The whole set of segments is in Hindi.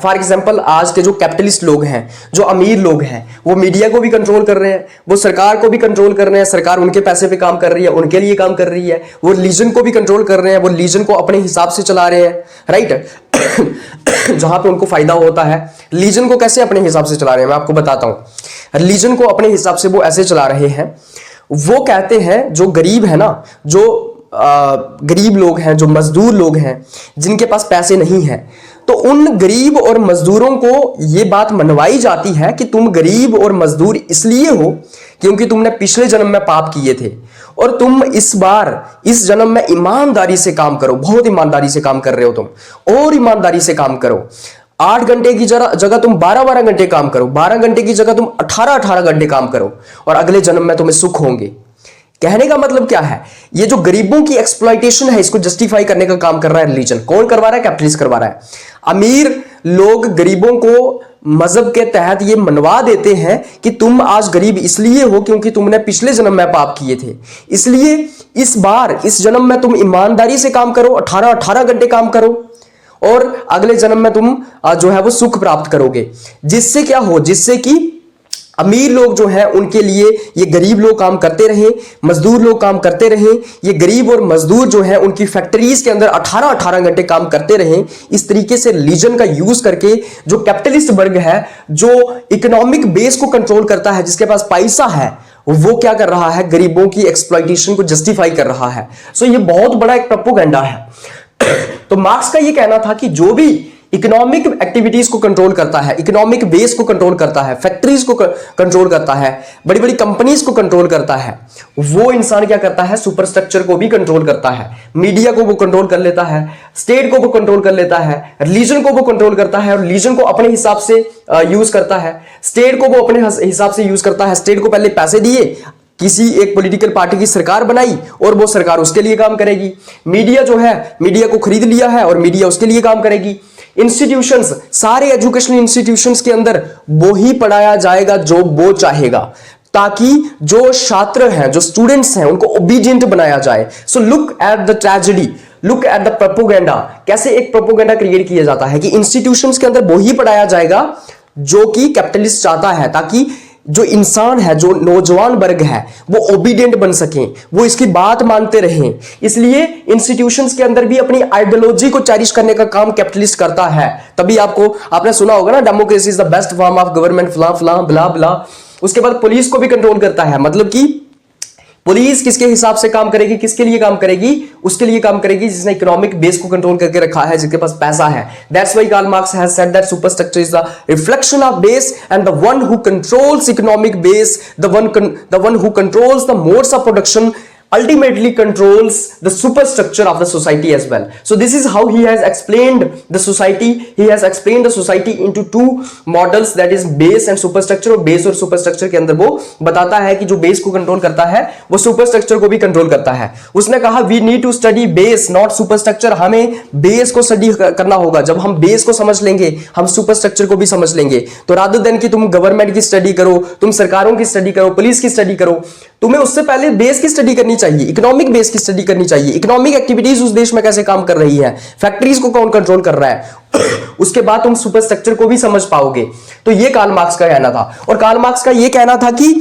फॉर एग्जांपल आज के जो कैपिटलिस्ट लोग हैं, जो अमीर लोग हैं, वो मीडिया को भी कंट्रोल कर रहे हैं, वो सरकार को भी कंट्रोल कर रहे हैं, सरकार उनके पैसे पे काम कर रही है, उनके लिए काम कर रही है, वो रिलीजन को भी कंट्रोल कर रहे हैं, वो रिलीजन को अपने हिसाब से चला रहे हैं, राइट। जहां पे उनको फायदा होता है, रिलीजन को कैसे अपने हिसाब से चला रहे हैं मैं आपको बताता हूं। रिलीजन को अपने हिसाब से वो ऐसे चला रहे हैं, वो कहते हैं जो गरीब है ना, जो गरीब लोग हैं, जो मजदूर लोग हैं, जिनके पास पैसे नहीं हैं, तो उन गरीब और मजदूरों को ये बात मनवाई जाती है कि तुम गरीब और मजदूर इसलिए हो क्योंकि तुमने पिछले जन्म में पाप किए थे और तुम इस बार इस जन्म में ईमानदारी से काम करो, बहुत ईमानदारी से काम कर रहे हो तुम, और ईमानदारी से काम करो। 8 घंटे की जगह तुम 12-12 घंटे काम करो, 12 घंटे की जगह तुम 18-18 घंटे काम करो, और अगले जन्म में तुम्हें सुख होंगे। कहने का मतलब क्या है, ये जो गरीबों की एक्सप्लॉइटेशन है, इसको जस्टिफाई करने का काम कर रहा है रिलीजन। कौन करवा रहा है? कैपिटलिस्ट करवा रहा है। अमीर लोग गरीबों को मजहब के तहत ये मनवा देते हैं कि तुम आज गरीब इसलिए हो क्योंकि तुमने पिछले जन्म में पाप किए थे, इसलिए इस बार इस जन्म में तुम ईमानदारी से काम करो, 18-18 घंटे काम करो, और अगले जन्म में तुम जो है वो सुख प्राप्त करोगे। जिससे क्या हो, जिससे कि अमीर लोग जो है उनके लिए ये गरीब लोग काम करते रहे, मजदूर लोग काम करते रहे, ये गरीब और मजदूर जो है उनकी फैक्ट्रीज के अंदर 18-18 घंटे काम करते रहे। इस तरीके से रिलीजन का यूज करके जो कैपिटलिस्ट वर्ग है, जो इकोनॉमिक बेस को कंट्रोल करता है, जिसके पास पैसा है, वो क्या कर रहा है? गरीबों की एक्सप्लॉइटेशन को जस्टिफाई कर रहा है। सो ये बहुत बड़ा एक प्रोपेगेंडा है। तो मार्क्स का ये कहना था कि जो भी इकोनॉमिक एक्टिविटीज को कंट्रोल करता है, इकोनॉमिक बेस को कंट्रोल करता है, फैक्ट्रीज को कंट्रोल करता है, बड़ी बड़ी कंपनीज को कंट्रोल करता है, वो इंसान क्या करता है? सुपरस्ट्रक्चर को भी कंट्रोल करता है, मीडिया को वो कंट्रोल कर लेता है, स्टेट को वो कंट्रोल कर लेता है, रिलीजन को वो कंट्रोल करता है और रिलीजन को अपने हिसाब से यूज करता है, स्टेट को वो अपने हिसाब से यूज करता है। स्टेट को पहले पैसे दिए, किसी एक पॉलिटिकल पार्टी की सरकार बनाई और वो सरकार उसके लिए काम करेगी। मीडिया जो है, मीडिया को खरीद लिया है और मीडिया उसके लिए काम करेगी। इंस्टीट्यूशंस, सारे एजुकेशनल इंस्टीट्यूशंस के अंदर वो ही पढ़ाया जाएगा जो वो चाहेगा, ताकि जो छात्र हैं, जो स्टूडेंट्स हैं, उनको ओबीडिएंट बनाया जाए। So look at the tragedy, look at the propaganda. कैसे एक प्रोपोगेंडा क्रिएट किया जाता है कि इंस्टीट्यूशंस के अंदर वो ही पढ़ाया जाएगा जो कि कैपिटलिस्ट चाहता है, ताकि जो इंसान है, जो नौजवान वर्ग है, वो ओबीडिएंट बन सकें, वो इसकी बात मानते रहें। इसलिए इंस्टीट्यूशंस के अंदर भी अपनी आइडियोलॉजी को चेरिश करने का काम कैपिटलिस्ट करता है। तभी आपने सुना होगा ना, democracy is the best form of government, फला फला ब्ला ब्ला। उसके बाद पुलिस को भी कंट्रोल करता है, मतलब कि पुलिस किसके हिसाब से काम करेगी, किसके लिए काम करेगी? उसके लिए काम करेगी जिसने इकोनॉमिक बेस को कंट्रोल करके रखा है, जिसके पास पैसा है। That's why Karl Marx has said that superstructure is the reflection of base and the one who controls economic base, the one who controls the modes of production ultimately controls the superstructure of the society as well. So this is how he has explained the society. He has explained the society into two models, that is base and superstructure. और base और superstructure के अंदर वो बताता है कि जो base को कंट्रोल करता है वो superstructure को भी कंट्रोल करता है। उसने कहा we need to study base not superstructure। हमें base को स्टडी करना होगा। जब हम base को समझ लेंगे, हम superstructure को भी समझ लेंगे। तो rather than कि तुम गवर्नमेंट की स्टडी करो, तुम सरकारों की स्टडी करो, पुलिस की स्टडी करो, तुम्हें उससे पहले बेस की स्टडी करनी चाहिए, इकोनॉमिक बेस की स्टडी करनी चाहिए। इकोनॉमिक एक्टिविटीज उस देश में कैसे काम कर रही है, फैक्ट्रीज को कौन कंट्रोल कर रहा है, उसके बाद तुम सुपरस्ट्रक्चर को भी समझ पाओगे। तो ये कार्ल मार्क्स का कहना था। और कार्ल मार्क्स का ये कहना था कि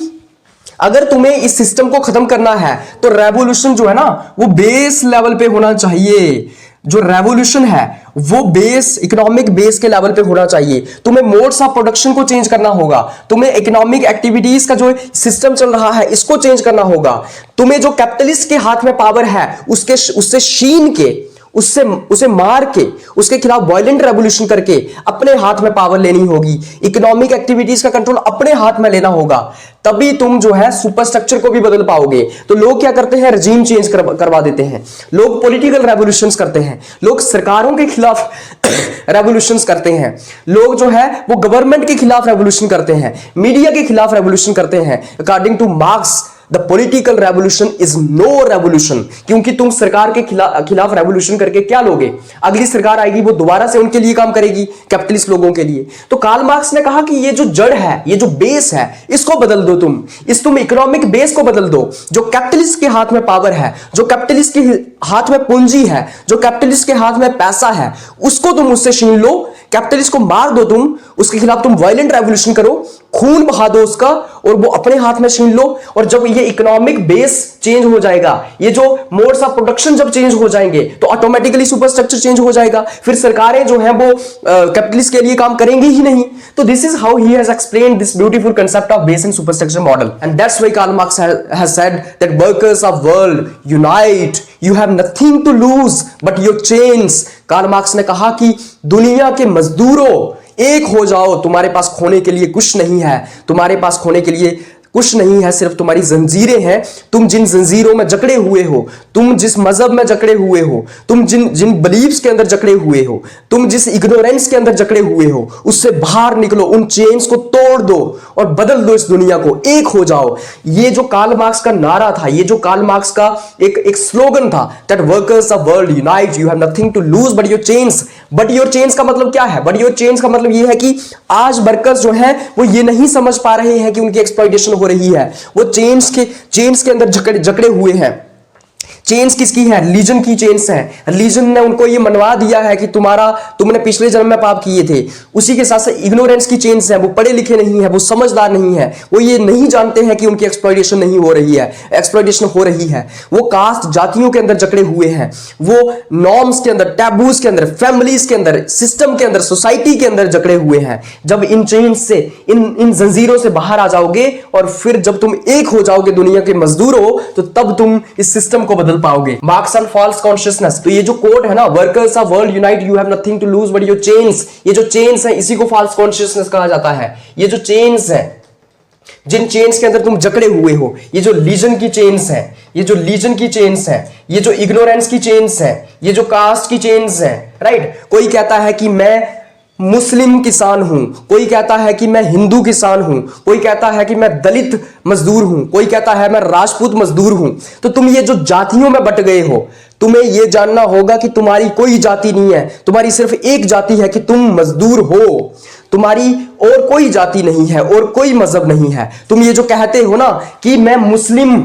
अगर तुम्हें इस सिस्टम को खत्म करना है तो रेवोल्यूशन जो है ना, वो बेस लेवल पे होना चाहिए। जो रेवोल्यूशन है वो बेस, इकोनॉमिक बेस के लेवल पे होना चाहिए। तुम्हें मोड्स ऑफ प्रोडक्शन को चेंज करना होगा, तुम्हें इकोनॉमिक एक्टिविटीज का जो सिस्टम चल रहा है इसको चेंज करना होगा। तुम्हें जो कैपिटलिस्ट के हाथ में पावर है उससे छीन के, उसे मार के, उसके खिलाफ वायलेंट रेवोल्यूशन करके अपने हाथ में पावर लेनी होगी। इकोनॉमिक एक्टिविटीज का कंट्रोल अपने हाथ में लेना होगा, तभी तुम जो है सुपरस्ट्रक्चर को भी बदल पाओगे। तो लोग क्या करते हैं? रजीम चेंज करवा देते हैं, लोग पॉलिटिकल रेवोल्यूशंस करते हैं, लोग सरकारों के खिलाफ रेवोल्यूशंस करते हैं, लोग जो है वो गवर्नमेंट के खिलाफ रेवोल्यूशन करते हैं, मीडिया के खिलाफ रेवोल्यूशन करते हैं। According to Marx the political revolution is no revolution, क्योंकि तुम सरकार के खिलाफ रेवोल्यूशन करके क्या लोगे? अगली सरकार आएगी, वो दोबारा से उनके लिए काम करेगी, कैपिटलिस्ट लोगों के लिए। तो कार्ल मार्क्स ने कहा कि ये जो जड़ है, ये जो बेस है, इसको बदल दो तुम इकोनॉमिक बेस को बदल दो। जो कैपिटलिस्ट के हाथ में पावर है, जो कैपिटलिस्ट के हाथ में पूंजी है, जो कैपिटलिस्ट के हाथ में पैसा है, उसको तुम उससे छीन लो। कैपिटलिस्ट को मार दो, तुम उसके खिलाफ तुम वायलेंट रेवोल्यूशन करो, खून बहा दो उसका, और वो अपने हाथ में छीन लो। और जब ये इकोनॉमिक बेस चेंज हो जाएगा, ये जो मोड्स ऑफ प्रोडक्शन जब चेंज हो जाएंगे, तो ऑटोमेटिकली सुपरस्ट्रक्चर चेंज हो जाएगा। फिर सरकारें जो हैं वो कैपिटलिस्ट के लिए काम करेंगी ही नहीं। तो this is how he has explained this beautiful concept of base and superstructure model, and that's why Karl Marx has said that workers of world unite, you have nothing to lose but your chains. Karl Marx ने कहा कि दुनिया के मजदूरों, एक हो जाओ, तुम्हारे पास खोने के लिए कुछ नहीं है, तुम्हारे पास खोने के लिए कुछ नहीं है, सिर्फ तुम्हारी जंजीरें हैं। तुम जिन जंजीरों में जकड़े हुए हो, तुम जिस मजहब में जकड़े हुए हो, तुम जिन बिलीव्स के अंदर जकड़े हुए हो, तुम जिस इग्नोरेंस के अंदर जकड़े हुए हो, उससे बाहर निकलो, उन चेन्स को तोड़ दो और बदल दो इस दुनिया को, एक हो जाओ। ये जो कार्ल मार्क्स का नारा था, ये जो कार्ल मार्क्स का एक स्लोगन था, that workers of world unite, you have nothing to lose but your chains. But your chains का मतलब क्या है? बट योर चेन्स का मतलब ये है कि आज वर्कर्स जो हैं वो ये नहीं समझ पा रहे हैं कि उनकी एक्सप्लॉइटेशन हो रही है, वो चेन्स के अंदर जकड़े हुए हैं। चेन्स किसकी है? रिलीजन की चेन्स है। रिलीजन ने उनको ये मनवा दिया है कि तुमने पिछले जन्म में पाप किए थे। उसी के साथ साथ इग्नोरेंस की चेन्स है, वो पढ़े लिखे नहीं है, वो समझदार नहीं है, वो ये नहीं जानते हैं कि उनकी एक्सप्लॉइटेशन नहीं हो रही है, एक्सप्लॉइटेशन हो रही है। वो कास्ट जातियों के अंदर जकड़े हुए हैं, वो नॉर्म्स के अंदर, टैबूज के अंदर, फैमिलीज के अंदर, सिस्टम के अंदर, सोसाइटी के अंदर जकड़े हुए हैं। जब इन चेन्स से, इन जंजीरों से बाहर आ जाओगे और फिर जब तुम एक हो जाओगे दुनिया के मजदूरों, तो तब तुम इस सिस्टम को बदल पाओगे। मार्क्स एंड फॉल्स कॉन्शियसनेस, तो ये जो कोट है ना, workers of world unite, you have nothing to lose but your chains, ये जो चेन्स है इसी को फॉल्स कॉन्शियसनेस कहा जाता है। ये जो चेन्स है, जिन चेन्स के अंदर तुम जकड़े हुए हो, ये जो लीजन की चेन्स है, ये जो लीजन की चेन्स है, ये जो इग्नोरेंस की चेन्स है, ये जो कास्ट की चेन्स है, राइट। कोई कहता है कि मैं मुस्लिम किसान हूं, कोई कहता है कि मैं हिंदू किसान हूं, कोई कहता है कि मैं दलित मजदूर हूं, कोई कहता है मैं राजपूत मजदूर हूं। तो तुम ये जो जातियों में बट गए हो, तुम्हें यह जानना होगा कि तुम्हारी कोई जाति नहीं है, तुम्हारी सिर्फ एक जाति है कि तुम मजदूर हो। तुम्हारी और कोई जाति नहीं है और कोई मजहब नहीं है। तुम ये जो कहते हो ना कि मैं मुस्लिम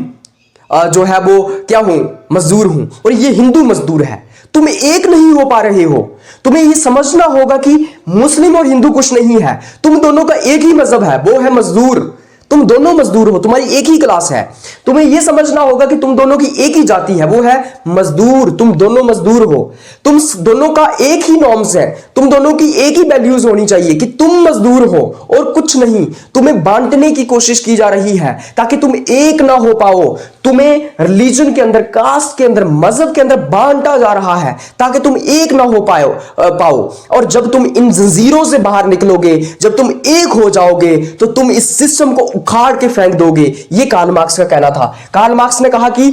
जो है वो क्या हूं, मजदूर हूं, और ये हिंदू मजदूर है, तुम एक नहीं हो पा रहे हो। तुम्हें यह समझना होगा कि मुस्लिम और हिंदू कुछ नहीं है, तुम दोनों का एक ही मजहब है, वो है मजदूर। तुम दोनों मजदूर हो, तुम्हारी एक ही क्लास है। तुम्हें यह समझना होगा कि तुम दोनों की एक ही जाति है, वो है मजदूर। तुम दोनों मजदूर हो, तुम दोनों का एक ही नॉर्म्स है, तुम दोनों की एक ही वैल्यूज होनी चाहिए कि तुम मजदूर हो और कुछ नहीं। तुम्हें बांटने की कोशिश की जा रही है ताकि तुम एक ना हो पाओ। तुम्हें रिलीजन के अंदर, कास्ट के अंदर, मजहब के अंदर बांटा जा रहा है ताकि तुम एक ना हो पाओ। और जब तुम इन जंजीरों से बाहर निकलोगे, जब तुम एक हो जाओगे, तो तुम इस सिस्टम को उखाड़ के फेंक दोगे। ये कार्ल मार्क्स का कहना था। कार्ल मार्क्स ने कहा कि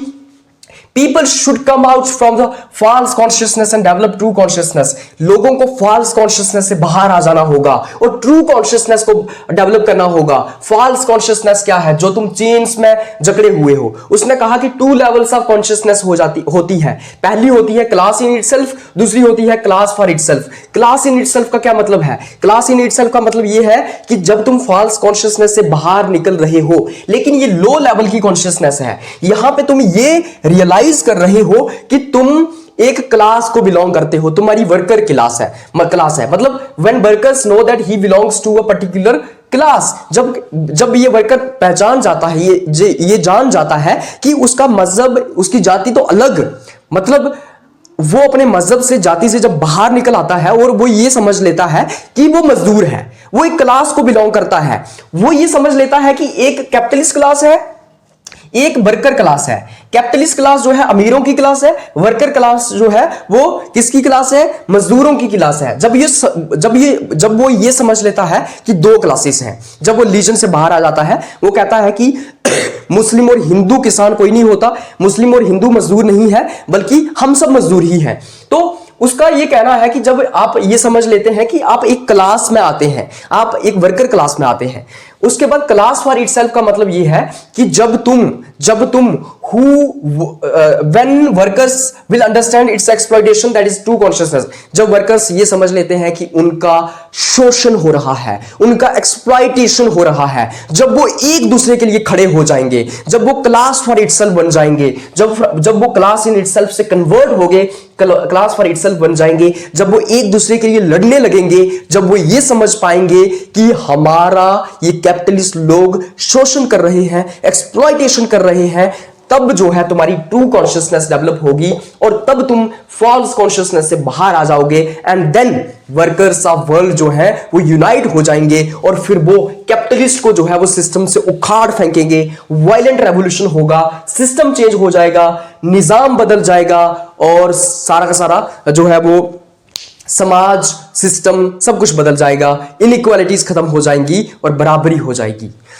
People should come out from the false consciousness and develop true consciousness. लोगों को false consciousness से बाहर आ जाना होगा और true consciousness को develop करना होगा। false consciousness क्या है? जो तुम chains में जकड़े हुए हो। उसने कहा कि 2 levels of consciousness होती है। पहली होती है class in itself, दूसरी होती है class for itself. class in itself का क्या मतलब है? class in itself का मतलब यह है कि जब तुम false consciousness से बाहर निकल रहे हो, लेकिन ये low level की consciousness है। यहां पे तुम ये realize कर रहे हो कि तुम एक क्लास को बिलोंग करते हो, तुम्हारी वर्कर क्लास है मतलब when workers know that he belongs to a particular class, जब ये वर्कर पहचान जाता है, ये जान जाता है कि उसका मजहब, उसकी जाति तो अलग, मतलब वो अपने मजहब से, जाति से जब बाहर निकल आता है और वो ये समझ लेता है कि वो मजदूर है, वो एक क्लास को बिलोंग करता है। वो ये समझ लेता है कि एक कैपिटलिस्ट क्लास है, एक वर्कर क्लास है। कैपिटलिस्ट क्लास जो है अमीरों की क्लास है, वर्कर क्लास जो है वो किसकी क्लास है? मजदूरों की क्लास है। जब वो ये समझ लेता है कि 2 क्लासेस हैं, जब वो लीजन से बाहर आ जाता है, वो कहता है कि मुस्लिम और हिंदू किसान कोई नहीं होता, मुस्लिम और हिंदू मजदूर नहीं है, बल्कि हम सब मजदूर ही हैं। तो उसका ये कहना है कि जब आप ये समझ लेते हैं कि आप एक क्लास में आते हैं, आप एक वर्कर क्लास में आते हैं, उसके बाद क्लास फॉर इटसेल्फ का मतलब ये है कि जब तुम when workers will understand it's exploitation, that is true consciousness. जब वर्कर्स ये समझ लेते हैं कि उनका शोषण हो रहा है, उनका एक्सप्लॉइटेशन हो रहा है, जब वो एक दूसरे के लिए खड़े हो जाएंगे, जब वो क्लास फॉर इटसेल्फ बन जाएंगे, जब वो क्लास इन इटसेल्फ से कन्वर्ट हो गए, क्लास फॉर इटसेल्फ बन जाएंगे, जब वो एक दूसरे के लिए लड़ने लगेंगे, जब वो ये समझ पाएंगे कि हमारा ये कैपिटलिस्ट लोग शोषण कर रहे हैं, एक्सप्लॉइटेशन कर रहे हैं, तब जो है तुम्हारी ट्रू कॉन्शियसनेस डेवलप होगी और तब तुम फॉल्स कॉन्शियसनेस से बाहर आ जाओगे। And then workers of world जो है वो यूनाइट हो जाएंगे और फिर वो कैपिटलिस्ट को जो है वो सिस्टम से उखाड़ फेंकेंगे, वायलेंट रेवोल्यूशन होगा, सिस्टम चेंज हो जाएगा, निजाम बदल जाएगा और सारा का सारा जो है वो समाज, सिस्टम सब कुछ बदल जाएगा, इनइक्वालिटीज खत्म हो जाएंगी और बराबरी हो जाएगी।